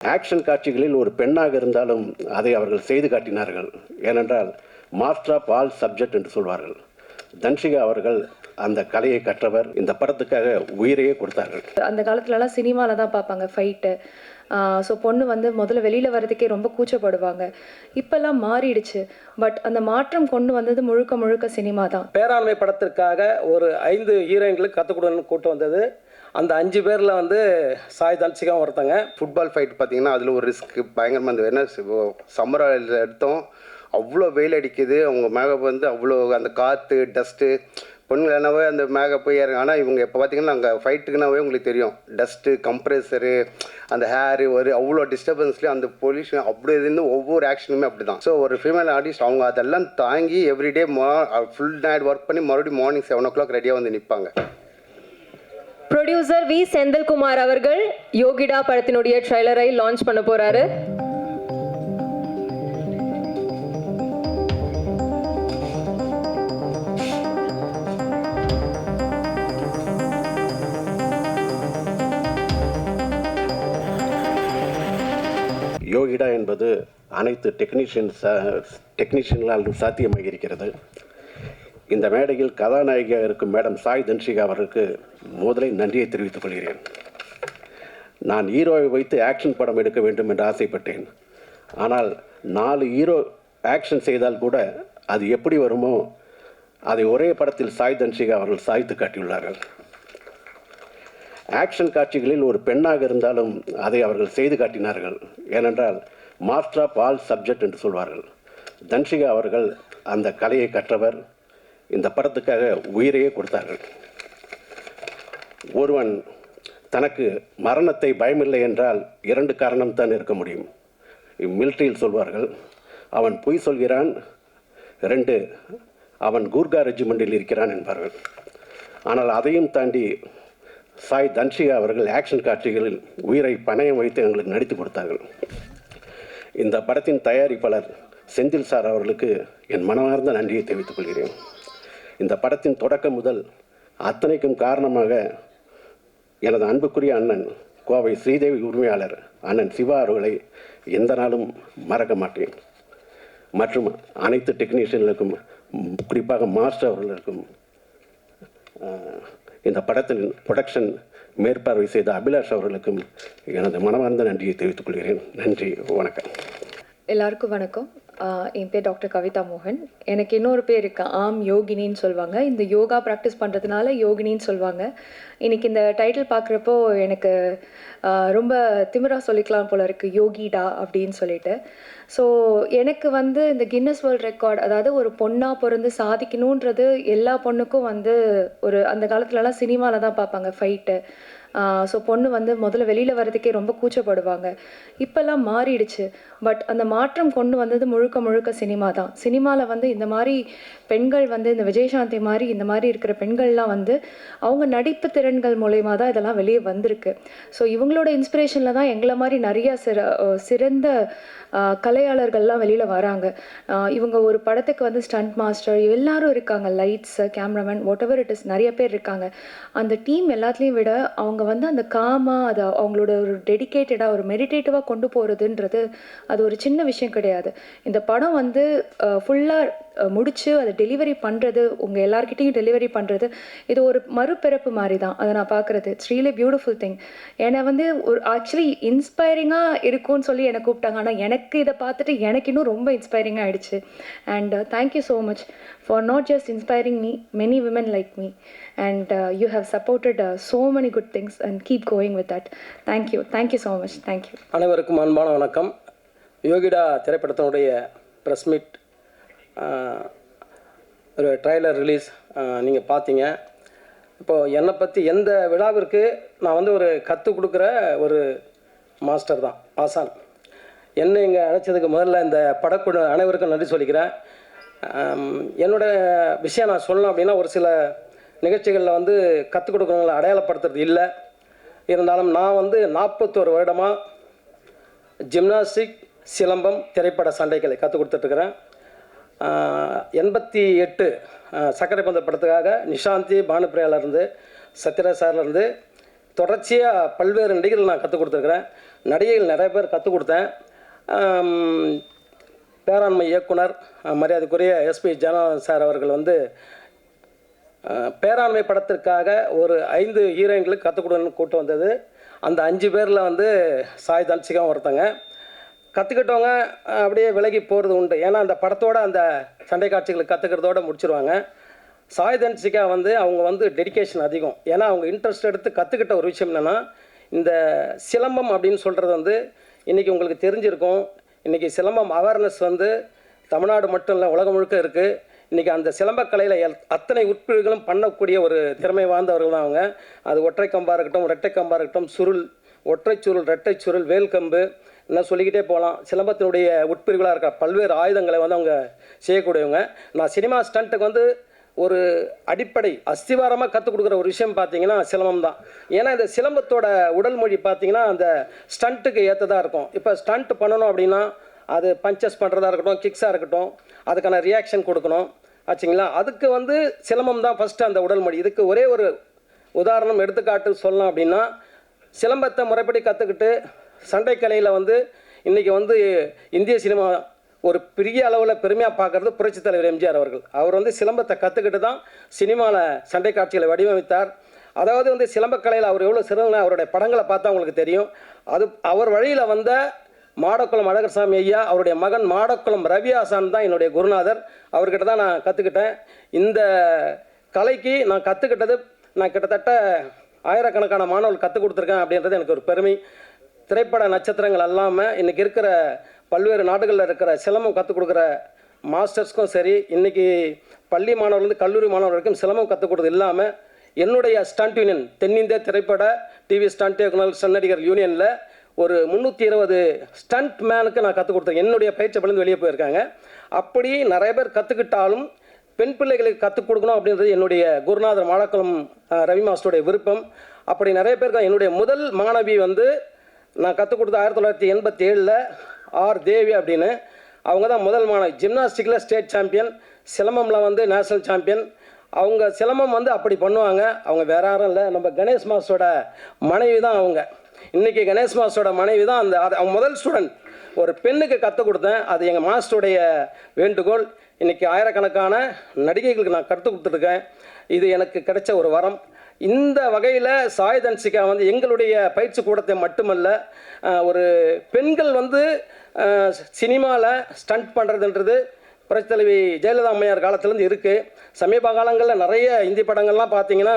Action காட்சிகளில் ஒரு பெண்ணாக இருந்தாலும் அதை அவர்கள் செய்து காட்டினார்கள். ஏனென்றால் மாஸ்டர் ஆஃப் ஆல் சப்ஜெக்ட் என்று சொல்வார்கள். தன்ஷிகா அவர்கள் அந்த கலையை கற்றவர். இந்த படத்துக்காக உயிரையே கொடுத்தார்கள். அந்த காலத்துலலாம் சினிமாவில் தான் பார்ப்பாங்க ஃபைட்டு. ஸோ பொண்ணு வந்து முதல்ல வெளியில் வர்றதுக்கே ரொம்ப கூச்சப்படுவாங்க. இப்போல்லாம் மாறிடுச்சு. பட் அந்த மாற்றம் கொண்டு வந்தது முழுக்க முழுக்க சினிமா தான். பேராண்மை படத்திற்காக ஒரு 5 ஹீரோயின்களுக்கு கற்றுக் கொடுன்னு கூட்டம் வந்தது. அந்த 5 பேரில் வந்து சாய் தன்ஷிகா ஒருத்தங்க. ஃபுட்பால் ஃபைட் பார்த்தீங்கன்னா அதில் ஒரு ரிஸ்க் பயங்கரமாக இருந்தது. என்ன சம்மர் எடுத்தோம், அவ்வளோ வெயில் அடிக்குது, அவங்க மேக்கப் வந்து அவ்வளோ அந்த காற்று டஸ்ட்டு, பொண்ணுங்கள் என்னவே அந்த மேக்கப் போய் இறங்க. ஆனால் இவங்க இப்போ பார்த்தீங்கன்னா அங்கே ஃபைட்டுக்குனாவே உங்களுக்கு தெரியும், டஸ்ட்டு கம்ப்ரெசரு அந்த ஹேரு ஒரு அவ்வளோ டிஸ்டர்பன்ஸ்லேயும் அந்த பொல்யூஷன் அப்படி இருந்து ஒவ்வொரு ஆக்ஷனுமே அப்படி தான். ஸோ ஒரு ஃபீமேல் ஆர்டிஸ்ட் அவங்க அதெல்லாம் தாங்கி எவ்ரிடே ஃபுல் நைட் ஒர்க் பண்ணி மறுபடியும் மார்னிங் 7 o'clock ரெடியாக வந்து நிற்பாங்க. ப்ரொடியூசர் வி செந்தில்குமார் அவர்கள் யோகிடா படத்தினுடைய ட்ரைலரை லான்ச் பண்ண போறாரு. யோகிடா என்பது அனைத்து டெக்னீஷியன்களால் சாத்தியமாக இருக்கிறது. இந்த மேடையில் கதாநாயகியாக இருக்கும் மேடம் சாய் தன்ஷிகா அவர்களுக்கு முதலில் நன்றியை தெரிவித்துக் கொள்கிறேன். நான் ஹீரோவை வைத்து ஆக்ஷன் படம் எடுக்க வேண்டும் என்று ஆசைப்பட்டேன். ஆனால் 4 ஹீரோ ஆக்ஷன் செய்தால் கூட அது எப்படி வருமோ அதை ஒரே படத்தில் சாய் தன்ஷிகா அவர்கள் சாய்த்து காட்டியுள்ளார்கள். ஆக்ஷன் காட்சிகளில் ஒரு பெண்ணாக இருந்தாலும் அதை அவர்கள் செய்து காட்டினார்கள். ஏனென்றால் மாஸ்டர் ஆஃப் ஆல் சப்ஜெக்ட் என்று சொல்வார்கள். தன்ஷிகா அவர்கள் அந்த கலையை கற்றவர். இந்த படத்துக்காக உயிரையே கொடுத்தார்கள். ஒருவன் தனக்கு மரணத்தை பயமில்லை என்றால் 2 காரணம்தான் இருக்க முடியும். மிலிட்ரியில் சொல்வார்கள், அவன் பொய் சொல்கிறான், 2 அவன் கூர்கா ரெஜிமெண்டில் இருக்கிறான் என்பார்கள். ஆனால் அதையும் தாண்டி சாய் தன்ஷிகா அவர்கள் ஆக்ஷன் காட்சிகளில் உயிரை பணயம் வைத்து எங்களுக்கு நடித்து கொடுத்தார்கள். இந்த படத்தின் தயாரிப்பாளர் செந்தில் சார் அவர்களுக்கு என் மனமார்ந்த நன்றியை தெரிவித்துக் கொள்கிறேன். இந்த படத்தின் தொடக்கம் முதல் அத்தனைக்கும் காரணமாக எனது அன்புக்குரிய அண்ணன் கோவை ஸ்ரீதேவி உரிமையாளர் அண்ணன் சிவா அவர்களை எந்த நாளும் மறக்க மாட்டேன். மற்றும் அனைத்து டெக்னீஷியன்களுக்கும், குறிப்பாக மாஸ்டர் அவர்களுக்கும், இந்த படத்தின் ப்ரொடக்ஷன் மேற்பார்வை செய்த அபிலாஷ் அவர்களுக்கும் எனது மனமார்ந்த நன்றியை தெரிவித்துக் கொள்கிறேன். நன்றி, வணக்கம். எல்லாருக்கும் வணக்கம். என் பேர் டாக்டர் கவிதா மோகன். எனக்கு இன்னொரு பேர் இருக்கு, யோகினின்னு சொல்லுவாங்க. இந்த யோகா ப்ராக்டிஸ் பண்ணுறதுனால யோகினின்னு சொல்லுவாங்க. இன்றைக்கி இந்த டைட்டில் பார்க்குறப்போ எனக்கு ரொம்ப திமிராக சொல்லிக்கலாம் போல இருக்குது, யோகிடா அப்படின்னு சொல்லிட்டு. ஸோ எனக்கு வந்து இந்த கின்னஸ் வேர்ல்ட் ரெக்கார்ட், அதாவது ஒரு பொண்ணாக பிறந்து சாதிக்கணுன்றது எல்லா பொண்ணுக்கும் வந்து ஒரு அந்த காலத்துலலாம் சினிமாவில் தான் பார்ப்பாங்க ஃபைட்டு. ஸோ பொண்ணு வந்து முதல்ல வெளியில் வர்றதுக்கே ரொம்ப கூச்சப்படுவாங்க. இப்போல்லாம் மாறிடுச்சு. பட் அந்த மாற்றம் கொண்டு வந்தது முழுக்க முழுக்க சினிமா தான். சினிமாவில் வந்து இந்த மாதிரி பெண்கள் வந்து இந்த விஜயசாந்தி மாதிரி இந்த மாதிரி இருக்கிற பெண்கள்லாம் வந்து அவங்க நடிப்பு திறன்கள் மூலயமா தான் இதெல்லாம் வெளியே வந்திருக்கு. ஸோ இவங்களோட இன்ஸ்பிரேஷனில் தான் எங்களை மாதிரி நிறையா சிறந்த கலையாளர்கள்லாம் வெளியில் வராங்க. இவங்க ஒரு படத்துக்கு வந்து ஸ்டண்ட் மாஸ்டர் எல்லாரும் இருக்காங்க, lights, cameraman, what ever it is, நிறைய பேர் இருக்காங்க. அந்த டீம் எல்லாத்துலேயும் விட அவங்க வந்து அந்த அதை அவங்களோட ஒரு டெடிக்கேட்டடாக ஒரு மெடிடேட்டிவாக கொண்டு போகிறதுன்றது அது ஒரு சின்ன விஷயம் கிடையாது. இந்த படம் வந்து ஃபுல்லாக முடித்து அதை டெலிவரி பண்ணுறது, உங்கள் எல்லார்கிட்டையும் டெலிவரி பண்ணுறது, இது ஒரு மறுபிறப்பு மாதிரி தான் அதை நான் பார்க்குறது. It's really beautiful thing. என்னை வந்து ஒரு ஆக்சுவலி இன்ஸ்பைரிங்காக இருக்கும்னு சொல்லி என்னை கூப்பிட்டாங்க. ஆனால் எனக்கு இதை பார்த்துட்டு எனக்கு இன்னும் ரொம்ப இன்ஸ்பைரிங்காக ஆகிடுச்சு. And thank you so much for not just inspiring me, many women like me, and you have supported so many good things and keep going with that. Thank you so much. Thank you. அனைவருக்கும் அன்பான வணக்கம். யோகிடா திரைப்படத்தினுடைய press meet ஒரு trailer release நீங்கள் பார்த்தீங்க. இப்போது என்னை பற்றி எந்த விழாவிற்கு நான் வந்து ஒரு கற்றுக் கொடுக்குற ஒரு மாஸ்டர் தான், ஆசான். என்னை இங்கே அழைச்சதுக்கு முதல்ல இந்த படக்குழு அனைவருக்கும் நன்றி சொல்லிக்கிறேன். என்னோடய விஷயம் நான் சொல்லணும் அப்படின்னா, ஒரு சில நிகழ்ச்சிகளில் வந்து கற்றுக் கொடுக்குறவங்களை அடையாளப்படுத்துறது இல்லை. இருந்தாலும் நான் வந்து 41 வருடமாக ஜிம்னாஸ்டிக், சிலம்பம், திரைப்பட சண்டைகளை கற்றுக் கொடுத்துட்ருக்கிறேன். 88 சக்கரை பந்த படத்துக்காக நிஷாந்தி பானுப்பிரியாவிலேருந்து, சத்யராஜ் சார்லேருந்து தொடர்ச்சியாக பல்வேறு நடிகர்கள் நான் கற்றுக் கொடுத்துருக்குறேன். நடிகைகள் நிறைய பேர் கற்றுக் கொடுத்தேன். பேராண்மை இயக்குனர் மரியாதைக்குரிய எஸ்பி ஜனநாதன் சார் அவர்கள் வந்து பேராண்மை படத்திற்காக ஒரு 5 ஹீரோயின்களுக்கு கற்றுக் கொடுன்னு கூட்டு வந்தது. அந்த 5 பேரில் வந்து சாய் தன்சிகாவும் ஒருத்தங்க. கற்றுக்கிட்டவங்க அப்படியே விலகி போகிறது உண்டு. ஏன்னா அந்த படத்தோட அந்த சண்டை காட்சிகளுக்கு கற்றுக்கிறதோடு முடிச்சிருவாங்க. சாய் தன்சிகா வந்து அவங்க வந்து டெடிகேஷன் அதிகம். ஏன்னா அவங்க இன்ட்ரெஸ்ட் எடுத்து கற்றுக்கிட்ட ஒரு விஷயம் என்னென்னா, இந்த சிலம்பம் அப்படின்னு சொல்கிறது வந்து இன்றைக்கி உங்களுக்கு தெரிஞ்சிருக்கும். இன்றைக்கி சிலம்பம் அவேர்னஸ் வந்து தமிழ்நாடு மட்டும் இல்லை, உலகம் முழுக்க இருக்குது. இன்றைக்கி அந்த சிலம்பக்கலையில் அத்தனை உட்பிரிவுகளும் பண்ணக்கூடிய ஒரு திறமை வாய்ந்தவர்கள் தான் அவங்க. அது ஒற்றை கம்பாக இருக்கட்டும், இரட்டை கம்பாக இருக்கட்டும், சுருள், ஒற்றை சுருள், இரட்டை சுருள், வேல்கம்பு, என்ன சொல்லிக்கிட்டே போகலாம். சிலம்பத்தினுடைய உட்பிரிவுகளாக இருக்கிற பல்வேறு ஆயுதங்களை வந்து அவங்க செய்யக்கூடியவங்க. நான் சினிமா ஸ்டண்ட்டுக்கு வந்து ஒரு அடிப்படை அஸ்திவாரமாக கற்றுக் கொடுக்குற ஒரு விஷயம் பார்த்தீங்கன்னா சிலம்பம் தான். ஏன்னா இந்த சிலம்பத்தோட உடல் மொழி பார்த்தீங்கன்னா அந்த ஸ்டண்ட்டுக்கு ஏற்றதாக இருக்கும். இப்போ ஸ்டண்ட் பண்ணணும் அப்படின்னா அது பஞ்சஸ் பண்ணுறதா இருக்கட்டும், கிக்ஸாக இருக்கட்டும், அதுக்கான ரியாக்ஷன் கொடுக்கணும் ஆச்சுங்களா. அதுக்கு வந்து சிலம்பம் தான் ஃபஸ்ட்டு அந்த உடல் மொழி. இதுக்கு ஒரே ஒரு உதாரணம் எடுத்துக்காட்டு சொல்லலாம் அப்படின்னா, சிலம்பத்தை முறைப்படி கற்றுக்கிட்டு சண்டைக்கலையில் வந்து இன்றைக்கி வந்து இந்திய சினிமா ஒரு பெரிய அளவில் பெருமையாக பார்க்குறது புரட்சித் தலைவர் எம்ஜிஆர் அவர்கள். அவர் வந்து சிலம்பத்தை கற்றுக்கிட்டு தான் சினிமாவில் சண்டை காட்சிகளை வடிவமைத்தார். அதாவது வந்து சிலம்பக்கலையில் அவர் எவ்வளோ சிறந்த அவருடைய படங்களை பார்த்தா உங்களுக்கு தெரியும். அது அவர் வழியில் வந்த மாடக்குளம் அழகர்சாமி ஐயா, அவருடைய மகன் மாடக்குளம் ரவி ஆசான் தான் என்னுடைய குருநாதர். அவர்கிட்ட தான் நான் கற்றுக்கிட்டேன். இந்த கலைக்கு நான் கற்றுக்கிட்டது, நான் கிட்டத்தட்ட ஆயிரக்கணக்கான மாணவர்கள் கற்றுக் கொடுத்துருக்கேன் அப்படின்றது எனக்கு ஒரு பெருமை. திரைப்பட நட்சத்திரங்கள் அல்லாமல் இன்றைக்கி இருக்கிற பல்வேறு நாடுகளில் இருக்கிற சிலம்பம் கற்றுக் கொடுக்குற மாஸ்டர்ஸ்க்கும் சரி, இன்றைக்கி பள்ளி மாணவர்லேருந்து கல்லூரி மாணவர் வரைக்கும் சிலம்பம் கற்றுக் கொடுத்தது இல்லாமல் என்னுடைய ஸ்டண்ட் யூனியன், தென்னிந்திய திரைப்பட டிவி ஸ்டண்ட் இயக்குனர் நடிகர் யூனியனில் ஒரு 320 ஸ்டண்ட் மேனுக்கு நான் கற்றுக் கொடுத்தேன். என்னுடைய பயிற்சி பள்ளிந்து வெளியே போயிருக்காங்க. அப்படி நிறைய பேர் கற்றுக்கிட்டாலும் பெண் பிள்ளைகளுக்கு கற்றுக் கொடுக்கணும் அப்படின்றது என்னுடைய குருநாதர் மாடக்குளம் ரவி மாஸ்டருடைய விருப்பம். அப்படி நிறைய பேருக்கு என்னுடைய முதல் மாணவி வந்து நான் கற்றுக் கொடுத்த 1987 ஆர் தேவி அப்படின்னு. அவங்க தான் முதல் மாணவி. ஜிம்னாஸ்டிக்கில் ஸ்டேட் சாம்பியன், சிலம்பமில் வந்து நேஷனல் சாம்பியன். அவங்க சிலம்பம் வந்து அப்படி பண்ணுவாங்க. அவங்க வேற யாரும் இல்லை, நம்ம கணேஷ் மாஸ்டரோட மனைவி தான் அவங்க. இன்றைக்கி கணேஷ் மாஸ்டரோட மனைவி தான் அவங்க முதல் ஸ்டூடெண்ட். ஒரு பெண்ணுக்கு கற்றுக் கொடுத்தேன். அது எங்கள் மாஸ்டருடைய வேண்டுகோள். இன்றைக்கி ஆயிரக்கணக்கான நடிகைகளுக்கு நான் கற்றுக் கொடுத்துருக்கேன். இது எனக்கு கிடைச்ச ஒரு வரம். இந்த வகையில் சாய் தன்சிகா வந்து எங்களுடைய பயிற்சி கூடத்தை மட்டுமல்ல, ஒரு பெண்கள் வந்து சினிமாவில் ஸ்டண்ட் பண்ணுறதுன்றது புரட்சித் தலைவி ஜெயலலிதா அம்மையார் காலத்துலேருந்து இருக்குது. சமீப காலங்களில் நிறைய இந்தி படங்கள்லாம் பார்த்தீங்கன்னா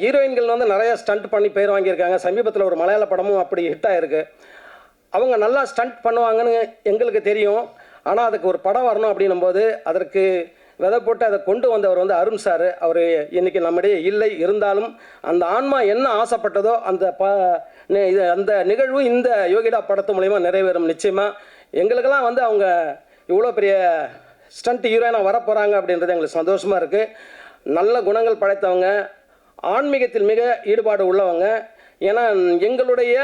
ஹீரோயின்கள் வந்து நிறைய ஸ்டண்ட் பண்ணி பேர் வாங்கியிருக்காங்க. சமீபத்தில் ஒரு மலையாள படமும் அப்படி ஹிட் ஆகிருக்கு. அவங்க நல்லா ஸ்டண்ட் பண்ணுவாங்கன்னு எங்களுக்கு தெரியும். ஆனால் அதுக்கு ஒரு படம் வரணும் அப்படின்னும்போது அதற்கு விதை போட்டு அதை கொண்டு வந்தவர் வந்து அருண் சார். அவர் இன்றைக்கி நம்மிடையே இல்லை. இருந்தாலும் அந்த ஆன்மா என்ன ஆசைப்பட்டதோ அந்த நிகழ்வு இந்த யோகிடா படத்து மூலயமா நிறைவேறும் நிச்சயமாக. எங்களுக்கெல்லாம் வந்து அவங்க இவ்வளோ பெரிய ஸ்டண்ட் ஹீரோயினாக வரப்போகிறாங்க அப்படின்றது எங்களுக்கு சந்தோஷமாக இருக்குது. நல்ல குணங்கள் படைத்தவங்க, ஆன்மீகத்தில் மிக ஈடுபாடு உள்ளவங்க. ஏன்னா எங்களுடைய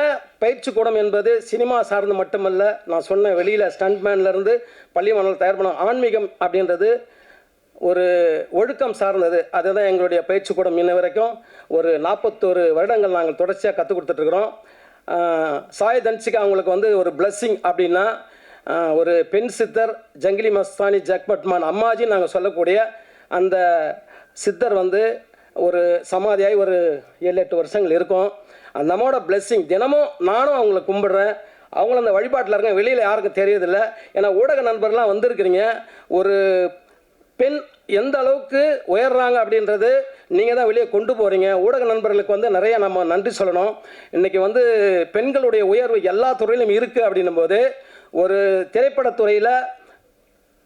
பயிற்சி கூடம் என்பது சினிமா சார்ந்து மட்டுமல்ல, நான் சொன்ன வெளியில் ஸ்டண்ட்மேன்லேருந்து பள்ளி மாணவர்கள் தயார் பண்ண ஆன்மீகம் அப்படின்றது ஒரு ஒழுக்கம் சார்ந்தது. அதுதான் எங்களுடைய பயிற்சி கூடம். இன்ன வரைக்கும் ஒரு 41 வருடங்கள் நாங்கள் தொடர்ச்சியாக கற்றுக் கொடுத்துட்ருக்குறோம். சாய் தன்சிகா அவங்களுக்கு வந்து ஒரு பிளஸ்ஸிங் அப்படின்னா, ஒரு பெண் சித்தர் ஜங்கிலி மஸ்தானி ஜக்பட்மான் அம்மாஜி நாங்கள் சொல்லக்கூடிய அந்த சித்தர் வந்து ஒரு சமாதியாகி ஒரு 7-8 வருஷங்கள் இருக்கும். அந்த அம்மாவோட பிளெஸ்ஸிங் தினமும் நானும் அவங்கள கும்பிடுறேன். அவங்கள அந்த வழிபாட்டில் இருக்க வெளியில் யாருக்கும் தெரியறதில்லை. ஏன்னா ஊடக நண்பர்லாம் வந்திருக்கிறீங்க. ஒரு பெண் எந்த அளவுக்கு உயர்றாங்க அப்படின்றது நீங்கள் தான் வெளியே கொண்டு போகிறீங்க. ஊடக நண்பர்களுக்கு வந்து நிறைய நம்ம நன்றி சொல்லணும். இன்றைக்கி வந்து பெண்களுடைய உயர்வு எல்லா துறையிலும் இருக்குது அப்படின்னும் போது, ஒரு திரைப்படத்துறையில்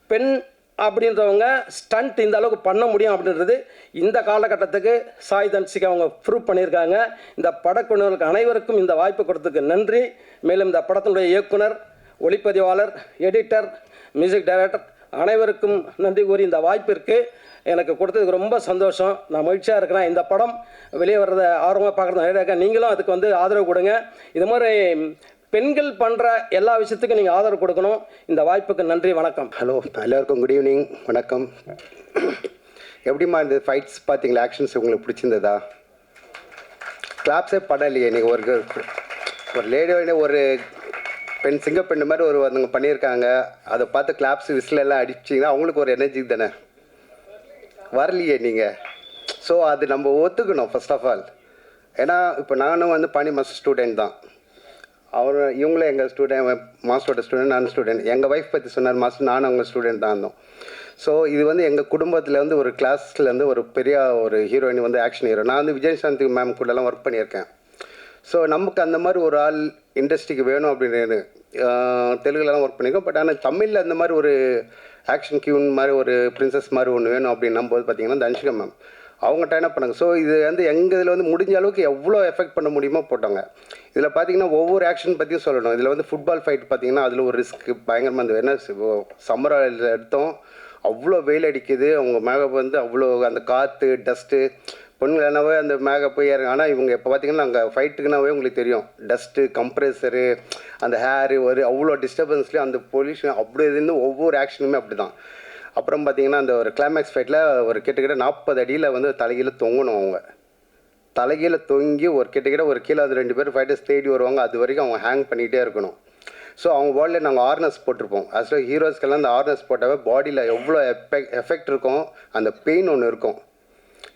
பெண் அப்படின்றவங்க ஸ்டண்ட் இந்த அளவுக்கு பண்ண முடியும் அப்படின்றது இந்த காலகட்டத்துக்கு சாய் தன்சிகா அவங்க ப்ரூவ் பண்ணியிருக்காங்க. இந்த படக்குழுவினருக்கு அனைவருக்கும் இந்த வாய்ப்பு கொடுத்ததுக்கு நன்றி. மேலும் இந்த படத்தினுடைய இயக்குனர், ஒளிப்பதிவாளர், எடிட்டர், மியூசிக் டைரக்டர் அனைவருக்கும் நன்றி கூறி இந்த வாய்ப்பிற்கு எனக்கு கொடுத்ததுக்கு ரொம்ப சந்தோஷம். நான் மகிழ்ச்சியாக இருக்கிறேன். இந்த படம் வெளியே வர்றதை ஆர்வமாக பார்க்குறது நிறைய இருக்கேன். நீங்களும் அதுக்கு வந்து ஆதரவு கொடுங்க. இது மாதிரி பெண்கள் பண்ணுற எல்லா விஷயத்துக்கும் நீங்கள் ஆதரவு கொடுக்கணும். இந்த வாய்ப்புக்கு நன்றி. வணக்கம். ஹலோ, எல்லாருக்கும் குட் ஈவினிங், வணக்கம். எப்படிம்மா இந்த ஃபைட்ஸ் பார்த்தீங்களா? ஆக்ஷன்ஸ் உங்களுக்கு பிடிச்சிருந்ததா? கிளாப்ஸே படம் இல்லையே நீங்கள் ஒரு ஒரு லேடி ஒரு பெண் சிங்கப்பெண்ணு மாதிரி ஒரு அவங்க பண்ணியிருக்காங்க. அதை பார்த்து கிளாப்ஸ் விசில் எல்லாம் அடிச்சிங்கன்னா அவங்களுக்கு ஒரு எனர்ஜி தானே, வரலையே நீங்கள். ஸோ அது நம்ம ஒத்துக்கணும் ஃபர்ஸ்ட் ஆஃப் ஆல். ஏன்னா இப்போ நானும் வந்து பாணி மாஸ்டர் ஸ்டூடெண்ட் தான். இவங்களும் எங்கள் ஸ்டூடெண்ட், மாஸ்டரோட ஸ்டூடெண்ட், நான் ஸ்டூடெண்ட். எங்கள் ஒய்ஃப் பற்றி சொன்னார் மாஸ்டர், நானும் அவங்க ஸ்டூடெண்ட் தான் இருந்தோம். ஸோ இது வந்து எங்கள் குடும்பத்தில் வந்து ஒரு கிளாஸ்லேருந்து ஒரு பெரிய ஒரு ஹீரோயின் வந்து ஆக்ஷன் ஹீரோ. நான் வந்து விஜயசாந்தி மேம் கூடலாம் ஒர்க் பண்ணியிருக்கேன். ஸோ நமக்கு அந்த மாதிரி ஒரு ஆள் இண்டஸ்ட்ரிக்கு வேணும் அப்படின்னு தெலுங்குலலாம் ஒர்க் பண்ணியிருக்கோம். பட் ஆனால் தமிழில் அந்த மாதிரி ஒரு ஆக்ஷன் கியூன் மாதிரி ஒரு பிரின்சஸ் மாதிரி ஒன்று வேணும் அப்படின்னும் போது பார்த்தீங்கன்னா தன்ஷிகா மேம் அவங்க டைனப் பண்ணாங்க. ஸோ இது வந்து எங்கள் இதில் வந்து முடிஞ்ச அளவுக்கு எவ்வளோ எஃபெக்ட் பண்ண முடியுமோ போட்டாங்க. இதில் பார்த்தீங்கன்னா ஒவ்வொரு ஆக்ஷன் பற்றியும் சொல்லணும். இதில் வந்து ஃபுட்பால் ஃபைட் பார்த்தீங்கன்னா அதில் ஒரு ரிஸ்க் பயங்கரமாக இருந்தது. என்ன சம்மர் எடுத்தோம், அவ்வளோ வெயில் அடிக்குது, அவங்க மேகப் வந்து அவ்வளோ அந்த காற்று டஸ்ட்டு பொண்ணுங்களானாவே அந்த மேகப் போய் ஏறுங்க. ஆனால் இவங்க இப்போ பார்த்தீங்கன்னா நாங்கள் ஃபைட்டுக்குனாவே உங்களுக்கு தெரியும், டஸ்ட்டு கம்ப்ரெஸரு அந்த ஹேரு ஒரு அவ்வளோ டிஸ்டர்பன்ஸ்லேயும் அந்த பொல்யூஷன் அப்படி இருந்து ஒவ்வொரு ஆக்ஷனுமே அப்படி தான். அப்புறம் பார்த்தீங்கன்னா அந்த ஒரு கிளைமேக்ஸ் ஃபைட்டில் ஒரு கிட்டத்தட்ட 40 அடியில் வந்து தலைகீழ தொங்கணும். அவங்க தலைகீழ தொங்கி ஒரு கிட்டத்தட்ட ஒரு கீழே அது 2 பேர் ஃபைட்டர்ஸ் தேடி வருவாங்க. அது வரைக்கும் அவங்க ஹேங் பண்ணிகிட்டே இருக்கணும். ஸோ அவங்க பாடியில் நாங்கள் ஆர்னஸ் போட்டிருப்போம். ஆக்சுவலாக ஹீரோஸ்க்கெல்லாம் அந்த ஆர்னஸ் போட்டாவே பாடியில் எவ்வளோ எஃபெக்ட் இருக்கும், அந்த பெயின் ஒன்று இருக்கும்.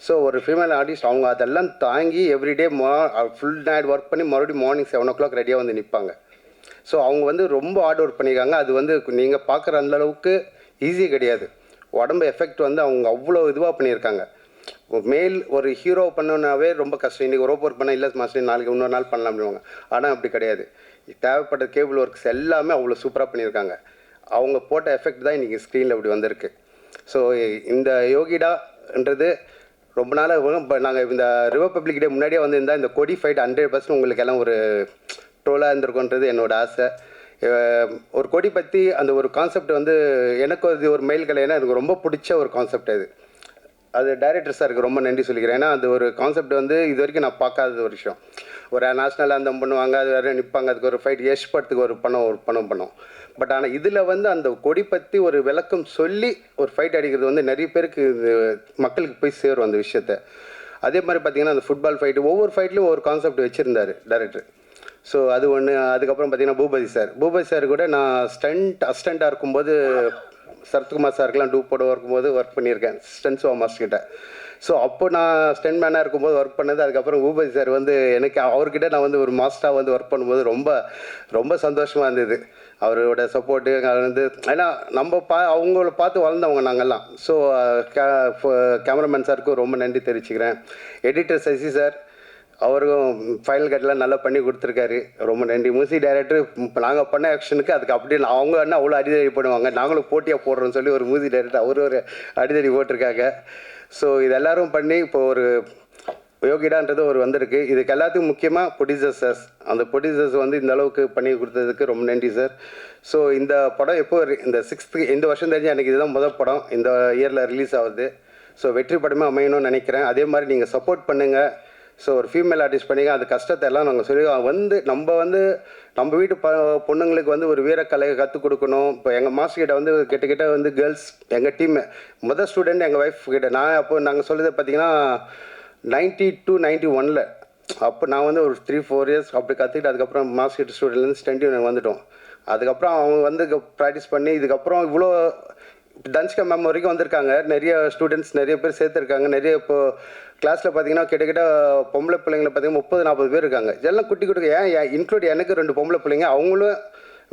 ஸோ ஒரு ஃபீமேல் ஆர்டிஸ்ட் அவங்க அதெல்லாம் தாங்கி எவ்ரிடே ஃபுல் நைட் ஒர்க் பண்ணி மறுபடியும் மார்னிங் 7 o'clock ரெடியாக வந்து நிற்பாங்க. ஸோ அவங்க வந்து ரொம்ப ஹார்ட் ஒர்க் பண்ணியிருக்காங்க. அது வந்து நீங்கள் பார்க்குற அந்தளவுக்கு ஈஸி கிடையாது. உடம்பு எஃபெக்ட் வந்து அவங்க அவ்வளோ இதுவாக பண்ணியிருக்காங்க. மேல் ஒரு ஹீரோ பண்ணோன்னாவே ரொம்ப கஷ்டம். இன்றைக்கி ரோப் ஒர்க் பண்ணால் இல்லை மாஸ்டர் நாளைக்கு இன்னொரு நாள் பண்ணலாம் அப்படிவாங்க. ஆனால் அப்படி கிடையாது. தேவைப்பட்ட கேபிள் ஒர்க்ஸ் எல்லாமே அவ்வளோ சூப்பராக பண்ணியிருக்காங்க. அவங்க போட்ட எஃபெக்ட் தான் இன்றைக்கி ஸ்க்ரீனில் இப்படி வந்திருக்கு. ஸோ இந்த யோகிடான்றது ரொம்ப நாளாக இப்போ நாங்கள் இந்த ரிபப்ளிக் டே முன்னாடியே வந்திருந்தால் இந்த கொடி ஃபைட் 100% உங்களுக்கு எல்லாம் ஒரு ட்ரோலாக இருந்திருக்குன்றது என்னோடய ஆசை. ஒரு கொடி பற்றி அந்த ஒரு கான்செப்ட் வந்து எனக்கு அது ஒரு மெயில் கலைன்னா எனக்கு ரொம்ப பிடிச்ச ஒரு கான்செப்ட் அது டைரக்டர் சாருக்கு ரொம்ப நன்றி சொல்லிக்கிறேன். ஏன்னா அது ஒரு கான்செப்ட் வந்து இது வரைக்கும் நான் பார்க்காத ஒரு விஷயம். ஒரு நேஷ்னல் அந்தம் பண்ணுவாங்க, அது வேறு நிற்பாங்க, அதுக்கு ஒரு ஃபைட் யஷ் படத்துக்கு ஒரு பணம் பண்ணோம். பட் ஆனால் இதில் வந்து அந்த கொடி பற்றி ஒரு விளக்கம் சொல்லி ஒரு ஃபைட் அடிக்கிறது வந்து நிறைய பேருக்கு இது மக்களுக்கு போய் சேரும் அந்த விஷயத்த. அதே மாதிரி பார்த்திங்கன்னா அந்த ஃபுட்பால் ஃபைட்டு ஒவ்வொரு ஃபைட்லேயும் ஒரு கான்செப்ட் வச்சுருந்தார் டைரக்டர். ஸோ அது ஒன்று. அதுக்கப்புறம் பார்த்திங்கன்னா பூபதி சார் கூட நான் அசிஸ்டண்ட்டாக இருக்கும்போது சரத்குமார் சாருக்கெலாம் டூப்போட ஒர்க் பண்ணியிருக்கேன் ஸ்டன்ஸோ மாஸ்டர்கிட்ட. ஸோ அப்போ நான் ஸ்டென் மேனாக இருக்கும்போது ஒர்க் பண்ணது. அதுக்கப்புறம் பூபதி சார் வந்து எனக்கு அவர்கிட்ட நான் வந்து ஒரு மாஸ்டராக வந்து ஒர்க் பண்ணும்போது ரொம்ப ரொம்ப சந்தோஷமாக இருந்தது. அவரோட சப்போர்ட்டு வந்து ஏன்னா நம்ம அவங்கள பார்த்து வளர்ந்தவங்க நாங்கள்லாம். ஸோ கேமராமேன் சாருக்கும் ரொம்ப நன்றி தெரிவிச்சுக்கிறேன். எடிட்டர் சசி சார் அவருக்கும் ஃபைனல் கட்டெலாம் நல்லா பண்ணி கொடுத்துருக்காரு, ரொம்ப நன்றி. மியூசிக் டைரக்டர் இப்போ நாங்கள் பண்ண ஆக்ஷனுக்கு அதுக்கு அப்படி அவங்க என்ன அவ்வளோ அடிதடி பண்ணுவாங்க, நாங்களும் போட்டியாக போடுறோன்னு சொல்லி ஒரு மியூசிக் டைரக்டர் அவர் ஒரு அடிதடி போட்டிருக்காங்க. ஸோ இது எல்லோரும் பண்ணி இப்போ ஒரு யோகிடான்றது ஒரு வந்திருக்கு. இதுக்கு எல்லாத்துக்கும் முக்கியமாக ப்ரொடியூசர்ஸ் அந்த ப்ரொடியூசர்ஸ் வந்து இந்த அளவுக்கு பண்ணி கொடுத்ததுக்கு ரொம்ப நன்றி சார். ஸோ இந்த படம் எப்போ இந்த 6th இந்த வருஷம் தெரிஞ்சு எனக்கு இதுதான் முதல் படம் இந்த இயரில் ரிலீஸ் ஆகுது. ஸோ வெற்றி படமே அமையணும்னு நினைக்கிறேன். அதே மாதிரி நீங்கள் சப்போர்ட் பண்ணுங்கள். ஸோ ஒரு ஃபீமேல் ஆர்டிஸ்ட் பண்ணிங்க அது கஷ்டத்தை எல்லாம் நாங்கள் சொல்லி நம்ம வீட்டு பொண்ணுங்களுக்கு வந்து ஒரு வீரக்கலையை கற்றுக் கொடுக்கணும். இப்போ எங்கள் மாஸ்டர் கிட்ட வந்து கிட்ட வந்து கேர்ள்ஸ் எங்கள் டீம் முதல் ஸ்டூடெண்ட் எங்கள் ஒய்ஃப் கிட்ட நான் அப்போ நாங்கள் சொல்லுறது பார்த்தீங்கன்னா 92-91 அப்போ நான் வந்து ஒரு 3-4 இயர்ஸ் அப்படி கற்றுக்கிட்டு அதுக்கப்புறம் மாஸ்டர் கிட்ட ஸ்டூடெண்ட்லேருந்து ஸ்டென்ட் வந்துட்டோம். அதுக்கப்புறம் அவங்க வந்து ப்ராக்டிஸ் பண்ணி இதுக்கப்புறம் இவ்வளோ தன்ஷிகா மேம் வரைக்கும் வந்திருக்காங்க. நிறைய ஸ்டூடெண்ட்ஸ் நிறைய பேர் சேர்த்துருக்காங்க. நிறைய இப்போது கிளாஸில் பார்த்தீங்கன்னா கிட்டத்தட்ட பொம்பளை பிள்ளைங்களை பார்த்தீங்கன்னா 30-40 பேர் இருக்காங்க. இதெல்லாம் குட்டி ஏன் இன்க்ளூட் எனக்கு 2 பொம்பளை பிள்ளைங்க அவங்களும்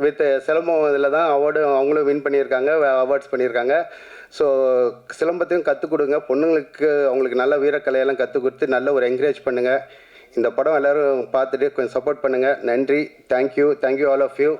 வித் சிலம்பம் இதில் தான் அவங்களும் வின் பண்ணியிருக்காங்க, அவார்ட்ஸ் பண்ணியிருக்காங்க. ஸோ சிலம்பத்தையும் கற்றுக் கொடுங்க பொண்ணுங்களுக்கு, அவங்களுக்கு நல்ல வீரக்கலையெல்லாம் கற்றுக் கொடுத்து நல்ல ஒரு என்கரேஜ் பண்ணுங்கள். இந்த படம் எல்லோரும் பார்த்துட்டு கொஞ்சம் சப்போர்ட் பண்ணுங்கள். நன்றி. Thank you all of you.